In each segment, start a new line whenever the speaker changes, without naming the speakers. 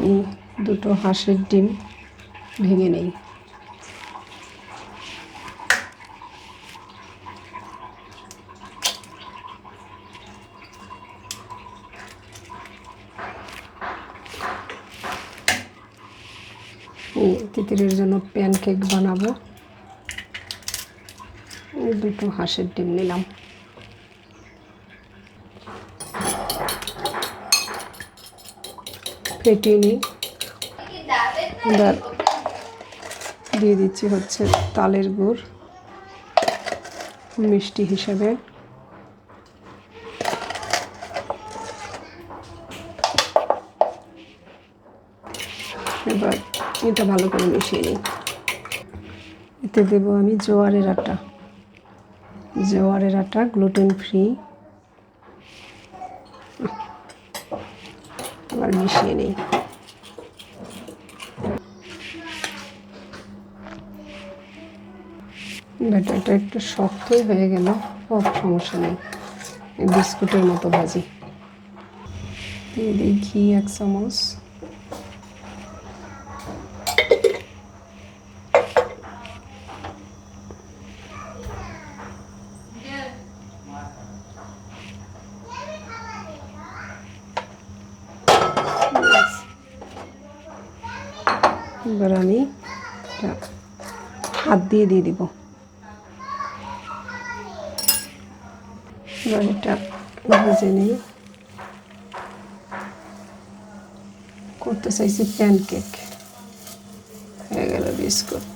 এই দুটো হাঁসের ডিম ভেঙে নেই। তিতিরের জন্য প্যানকেক বানাবো। দুটো হাঁসের ডিম নিলাম। ফেটিয়ে নিই। এবার দিয়ে দিচ্ছি হচ্ছে তালের গুড় মিষ্টি হিসেবে। এবার এটা ভালো করে মিশিয়ে নিই। এতে দেবো আমি জোয়ারের আটা। জোয়ারের আটা গ্লুটেন ফ্রি। আবার মিশিয়ে নিই। ব্যাটারটা একটু শক্তই হয়ে গেল, সব সমস্যা নেই। বিস্কুটের মতো ভাজি। দিয়ে দিই ঘি 1 চামচ। এবার আমি হাত দিয়ে দিব। এবার এটা ভেজে নিই। করতে চাইছি প্যানকেক, হয়ে গেল বিস্কুট।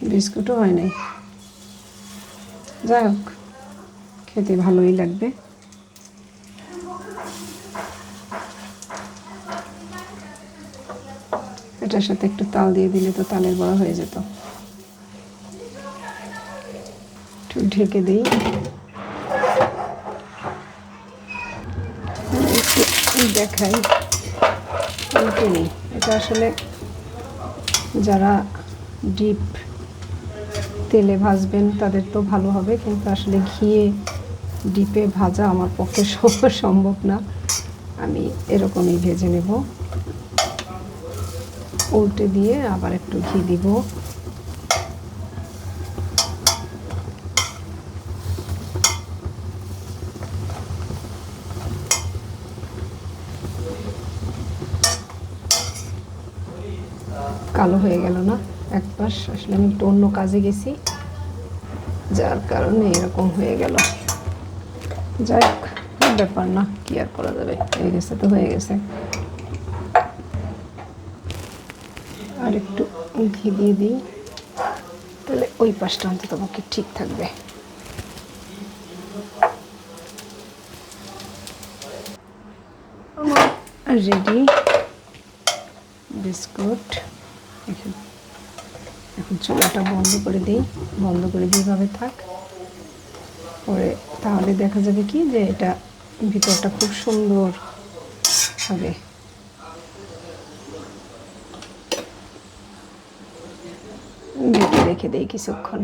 বিস্কুটও হয় নাই, যাই হোক খেতে ভালোই লাগবে। এটার সাথে একটু তাল দিয়ে দিলে তো তালের বড়া হয়ে যেত। একটু ঢেকে দিই। একটু দেখাই, উল্টে নিই। এটা আসলে যারা ডিপ তেলে ভাজবেন তাদের তো ভালো হবে, কিন্তু আসলে ঘিয়ে ডিপে ভাজা আমার পক্ষে সম্ভব না। আমি এরকমই ভেজে নেব। উল্টে দিয়ে আবার একটু ঘি দিব। কালো হয়ে গেল না এক পাশ? আসলে আমি একটু অন্য কাজে গেছি, যার কারণে এরকম হয়ে গেল। যাই হোক, ব্যাপার না, কি আর করা যাবে। হয়ে গেছে তো হয়ে গেছে। আর একটু ঘি দিয়ে দিই, তাহলে ওই পাশটা অন্তত পক্ষে ঠিক থাকবে। আমার রেডি বিস্কুট। এখন চুলাটা বন্ধ করে দিই। বন্ধ করে দিয়ে এভাবে থাক, পরে তাহলে দেখা যাবে কি যে এটা ভিতরটা খুব সুন্দর হবে। ঢেকে রেখে দিই কিছুক্ষণ।